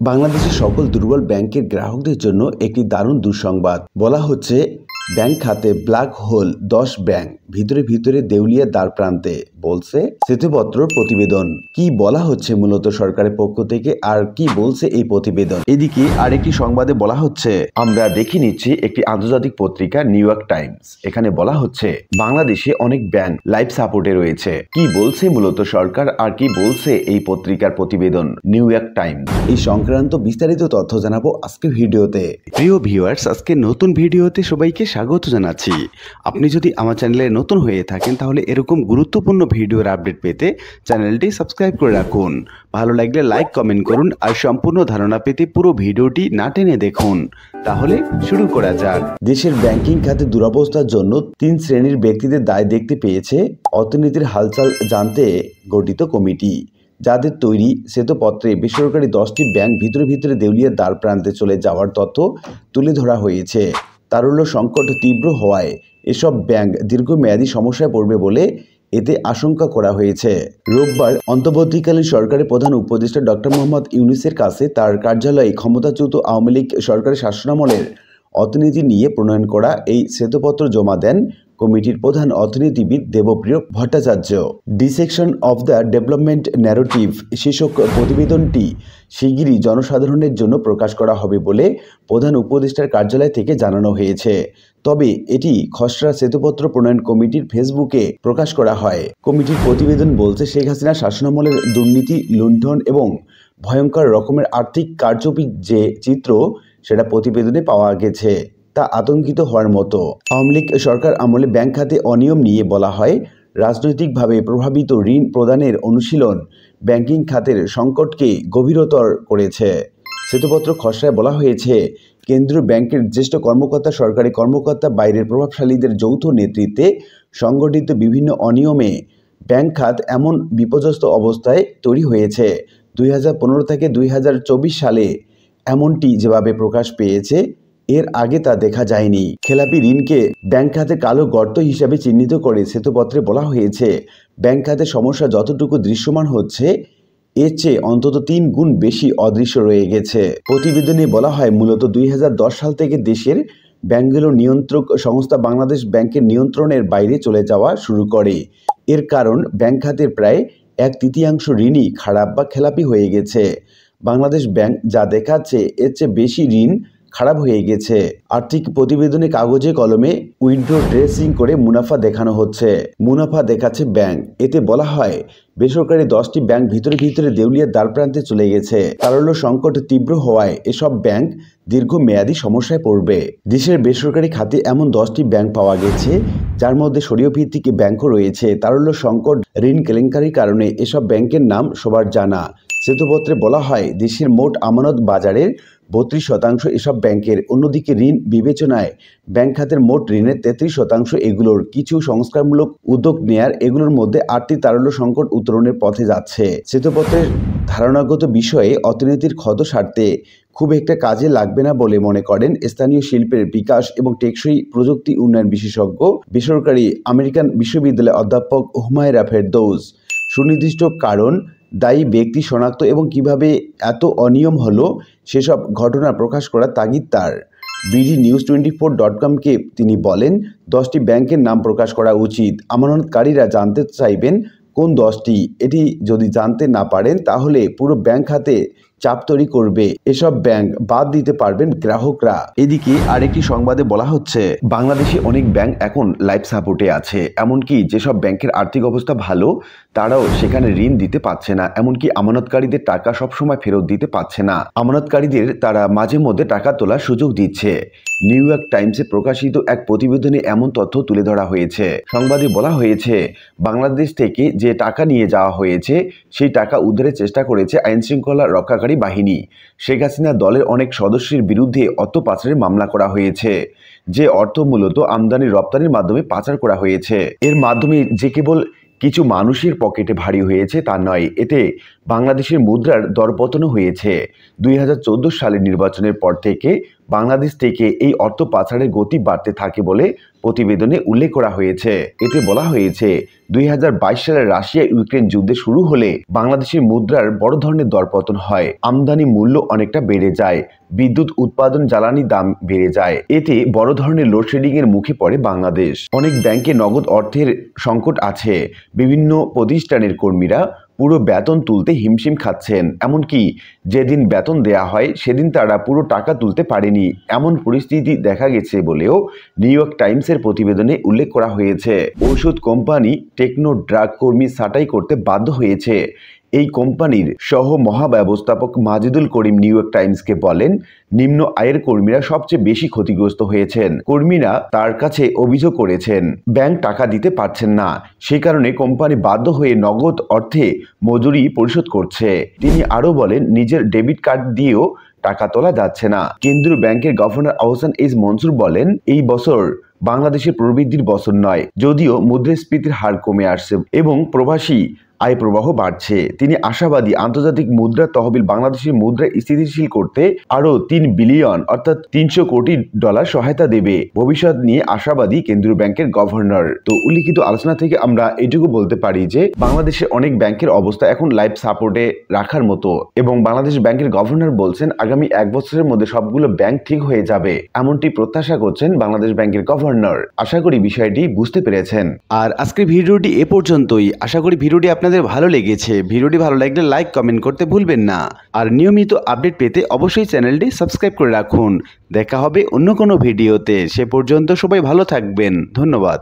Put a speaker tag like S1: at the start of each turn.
S1: বাংলাদেশের সকল দুর্বল ব্যাংকের গ্রাহকদের জন্য একটি দারুণ দুঃসংবাদ। বলা হচ্ছে ব্যাংক খাতে ব্ল্যাক হোল 10 ব্যাংক ভিতরে ভিতরে দেউলিয়া দ্বার প্রান্তে, বলছে শ্বেতপত্র প্রতিবেদন। কি বলা হচ্ছে মূলত সরকারের পক্ষ থেকে আর কি বলছে এই প্রতিবেদন? এদিকে আরেকটি সংবাদে বলা হচ্ছে, আমরা দেখে নিচ্ছি একটি আন্তর্জাতিক পত্রিকা নিউ ইয়র্ক টাইমস। এখানে বলা হচ্ছে বাংলাদেশে অনেক ব্যাংক লাইফ সাপোর্টে রয়েছে। কি বলছে মূলত সরকার আর কি বলছে এই পত্রিকার প্রতিবেদন নিউ ইয়র্ক টাইমস, এই সংক্রান্ত বিস্তারিত তথ্য জানাবো আজকে ভিডিওতে। প্রিয় ভিউয়ার্স, আজকে নতুন ভিডিওতে সবাইকে স্বাগত জানাচ্ছি। আপনি যদি আমার চ্যানেলে নতুন হয়ে থাকেন তাহলে এরকম গুরুত্বপূর্ণ ভিডিওর আপডেট পেতে চ্যানেলটি সাবস্ক্রাইব করে রাখুন। ভালো লাগলে লাইক কমেন্ট করুন আর সম্পূর্ণ ধারণা পেতে পুরো ভিডিওটি না টেনে দেখুন। তাহলে শুরু করা যাক। দেশের ব্যাংকিং খাতে দুরবস্থার জন্য 3 শ্রেণীর ব্যক্তিদের দায় দেখতে পেয়েছে অর্থনীতির হালচাল জানতে গঠিত কমিটি, যাদের তৈরি শ্বেতপত্রে বেসরকারি 10টি ব্যাংক ভিতরে ভিতরে দেউলিয়ার দ্বার প্রান্তে চলে যাওয়ার তথ্য তুলে ধরা হয়েছে। তারল্য সংকট তীব্র হওয়ায় এসব ব্যাংক দীর্ঘমেয়াদী সমস্যায় পড়বে বলে এতে আশঙ্কা করা হয়েছে। রোববার অন্তর্বর্তীকালীন সরকারের প্রধান উপদেষ্টা ডক্টর মোহাম্মদ ইউনূসের কাছে তার কার্যালয়ে ক্ষমতাচ্যুত আওয়ামী লীগ সরকারের শাসনামলের অর্থনীতি নিয়ে প্রণয়ন করা এই শ্বেতপত্র জমা দেন কমিটির প্রধান অর্থনীতিবিদ Debapriya Bhattacharya. Dissection of the development narrative শীর্ষক প্রতিবেদনটি শিগগিরই জনসাধারণের জন্য প্রকাশ করা হবে বলে প্রধান উপদেষ্টার কার্যালয় থেকে জানানো হয়েছে। তবে এটি খসড়া শ্বেতপত্র প্রণয়ন কমিটির ফেসবুকে প্রকাশ করা হয়। কমিটির প্রতিবেদন বলছে, শেখ হাসিনা শাসনামলের দুর্নীতি, লুণ্ঠন এবং ভয়ঙ্কর রকমের আর্থিক কারচুপির যে চিত্র সেটা প্রতিবেদনে পাওয়া গেছে তা আতঙ্কিত হওয়ার মতো। আওয়ামী লীগ সরকার আমলে ব্যাংক খাতে অনিয়ম নিয়ে বলা হয়, রাজনৈতিকভাবে প্রভাবিত ঋণ প্রদানের অনুশীলন ব্যাংকিং খাতের সংকটকে গভীরতর করেছে। শ্বেতপত্র খসড়ায় বলা হয়েছে, কেন্দ্রীয় ব্যাংকের জ্যেষ্ঠ কর্মকর্তা, সরকারি কর্মকর্তা, বাইরের প্রভাবশালীদের যৌথ নেতৃত্বে সংগঠিত বিভিন্ন অনিয়মে ব্যাংক খাত এমন বিপর্যস্ত অবস্থায় তৈরি হয়েছে। 2015 থেকে 2024 সালে এমনটি যেভাবে প্রকাশ পেয়েছে এর আগে তা দেখা যায়নি। খেলাপি ঋণকে ব্যাংক খাতে কালো গর্ত হিসাবে চিহ্নিত করে শ্বেতপত্রে বলা হয়েছে, ব্যাংক খাতে সমস্যা যতটুকু দৃশ্যমান হচ্ছে এর চেয়ে অন্তত 3 গুণ বেশি অদৃশ্য রয়ে গেছে। প্রতিবেদনে বলা হয়, মূলত 2010 সাল থেকে দেশের ব্যাংকগুলোর নিয়ন্ত্রক সংস্থা বাংলাদেশ ব্যাংকের নিয়ন্ত্রণের বাইরে চলে যাওয়া শুরু করে। এর কারণ ব্যাংক খাতের প্রায় 1/3 ঋণই খারাপ বা খেলাপি হয়ে গেছে। বাংলাদেশ ব্যাংক যা দেখাচ্ছে এর চেয়ে বেশি ঋণ খারাপ হয়ে গেছে। আর্থিক প্রতিবেদনে কাগজে কলমে উইন্ডো ড্রেসিং করে মুনাফা দেখানো হচ্ছে। মুনাফা দেখাচ্ছে ব্যাংক। এতে বলা হয়, বেসরকারি 10টি ব্যাংক ভিতরে ভিতরে দেউলিয়ার দ্বার প্রান্তে চলে গেছে। তারল্য সংকট তীব্র হওয়ায় এসব ব্যাংক দীর্ঘমেয়াদী সমস্যায় পড়বে। দেশের বেসরকারি খাতে এমন 10টি ব্যাংক পাওয়া গেছে, যার মধ্যে শরীয় ভিত্তিক ব্যাংকও রয়েছে। তারল্য সংকট, ঋণ কেলেঙ্কারির কারণে এসব ব্যাংকের নাম সবার জানা। শ্বেতপত্রে বলা হয়, দেশের মোট আমানত বাজারের 32% এসব ব্যাংকের। অন্যদিকে ঋণ বিবেচনায় ব্যাংক খাতের মোট ঋণের 33% এগুলোর। কিছু সংস্কারমূলক উদ্যোগ নেয়ার এগুলোর মধ্যে 8টি তারল্য সংকট উত্তরণের পথে যাচ্ছে। শ্বেতপত্রের ধারণাগত বিষয়ে অর্থনীতির ক্ষত সারতে খুব একটা কাজে লাগবে না বলে মনে করেন স্থানীয় শিল্পের বিকাশ এবং টেকসই প্রযুক্তি উন্নয়ন বিশেষজ্ঞ, বেসরকারি আমেরিকান বিশ্ববিদ্যালয়ের অধ্যাপক হুমায়রা ফেরদৌস। সুনির্দিষ্ট কারণ, দায়ী ব্যক্তি শনাক্ত এবং কিভাবে এত অনিয়ম হলো সেসব ঘটনা প্রকাশ করার তাগিদ তার। bdnews24.com-কে তিনি বলেন, 10টি ব্যাংকের নাম প্রকাশ করা উচিত। আমানতকারীরা জানতে চাইবেন কোন 10টি। এটি যদি জানতে না পারেন তাহলে পুরো ব্যাংক খাতে চাপ তৈরি করবে। এসব ব্যাংক বাদ দিতে পারবেন গ্রাহকরা। এদিকে আরেকটি সংবাদে বলা হচ্ছে, বাংলাদেশে অনেক ব্যাংক এখন লাইফ সাপোর্টে আছে। এমনকি যেসব ব্যাংকের আর্থিক অবস্থা ভালো তারাও সেখানে ঋণ দিতে পারছে না। এমনকি আমানতকারীদের টাকা সবসময় ফেরত দিতে পারছে না। আমানতকারীদের তারা মাঝে মধ্যে টাকা তোলার সুযোগ দিচ্ছে। নিউ ইয়র্ক টাইমসে প্রকাশিত এক প্রতিবেদনে এমন তথ্য তুলে ধরা হয়েছে। সংবাদে বলা হয়েছে, বাংলাদেশ থেকে যে টাকা নিয়ে যাওয়া হয়েছে সেই টাকা উদ্ধারের চেষ্টা করেছে আইনশৃঙ্খলা রক্ষাকারী বাহিনী। শেখ হাসিনা দলের অনেক সদস্যের বিরুদ্ধে অর্থ পাচারের মামলা করা হয়েছে। যে অর্থ মূলত আমদানি রপ্তানির মাধ্যমে পাচার করা হয়েছে। এর মাধ্যমে যে কেবল কিছু মানুষের পকেটে ভারী হয়েছে তা নয়, এতে বাংলাদেশের মুদ্রার দরপতনও হয়েছে। 2014 সালের নির্বাচনের পর থেকে বাংলাদেশ থেকে এই অর্থ পাচারের গতি বাড়তে থাকে বলে প্রতিবেদনে উল্লেখ করা হয়েছে। এতে বলা হয়েছে 2022 সালে রাশিয়া ইউক্রেন যুদ্ধ শুরু হলে বাংলাদেশের মুদ্রার বড় ধরনের দরপতন হয়। আমদানি মূল্য অনেকটা বেড়ে যায়, বিদ্যুৎ উৎপাদন, জ্বালানি দাম বেড়ে যায়। এতে বড় ধরনের লোডশেডিং এর মুখে পড়ে বাংলাদেশ। অনেক ব্যাংকে নগদ অর্থের সংকট আছে। বিভিন্ন প্রতিষ্ঠানের কর্মীরা পুরো বেতন তুলতে হিমশিম খাচ্ছেন। এমনকি যেদিন বেতন দেয়া হয় সেদিন তারা পুরো টাকা তুলতে পারেনি, এমন পরিস্থিতি দেখা গেছে বলেও নিউ ইয়র্ক টাইমসের প্রতিবেদনে উল্লেখ করা হয়েছে। ওষুধ কোম্পানি টেকনো ড্রাগ কর্মী ছাঁটাই করতে বাধ্য হয়েছে। এই কোম্পানির সহ মহাব্যবস্থাপক মাজিদুল করিম নিউ ইয়র্ক টাইমসকে বলেন, নিম্ন আয়ের কর্মীরা সবচেয়ে বেশি ক্ষতিগ্রস্ত হয়েছেন। কর্মীরা তার কাছে অভিযোগ করেছেন ব্যাংক টাকা দিতে পারছেন না, সেই কারণে কোম্পানি বাধ্য হয়ে নগদ অর্থে মজুরি পরিশোধ করছে। তিনি আরও বলেন, নিজের ডেবিট কার্ড দিয়েও টাকা তোলা যাচ্ছে না। কেন্দ্রীয় ব্যাংকের গভর্নর আহসান এইচ মনসুর বলেন, এই বছর বাংলাদেশের প্রবৃদ্ধির বছর নয়, যদিও মুদ্রাস্ফীতির হার কমে আসছে এবং প্রবাসী আয় প্রবাহ বাড়ছে। তিনি আশাবাদী আন্তর্জাতিক মুদ্রা তহবিল বাংলাদেশের মুদ্রা স্থিতিশীল করতে আরও 3 বিলিয়ন অর্থাৎ $300 কোটি সহায়তা দেবে। ভবিষ্যৎ নিয়ে আশাবাদী কেন্দ্রীয় ব্যাংকের গভর্নর। তো উল্লিখিত আলোচনা থেকে আমরা এটুকু বলতে পারি যে বাংলাদেশের অনেক ব্যাংকের অবস্থা এখন লাইফ সাপোর্টে রাখার মতো, এবং বাংলাদেশ ব্যাংকের গভর্নর বলছেন আগামী 1 বছরের মধ্যে সবগুলো ব্যাংক ঠিক হয়ে যাবে, এমনটি প্রত্যাশা করছেন বাংলাদেশ ব্যাংকের গভর্নর। আশা করি বিষয়টি বুঝতে পেরেছেন। আর আজকের ভিডিওটি এ পর্যন্তই। আশা করি ভিডিওটি আপনাদের ভালো লেগেছে। ভিডিওটি ভালো লাগলে লাইক কমেন্ট করতে ভুলবেন না। আর নিয়মিত আপডেট পেতে অবশ্যই চ্যানেলটি সাবস্ক্রাইব করে রাখুন। দেখা হবে অন্য কোনো ভিডিওতে। সে পর্যন্ত সবাই ভালো থাকবেন। ধন্যবাদ।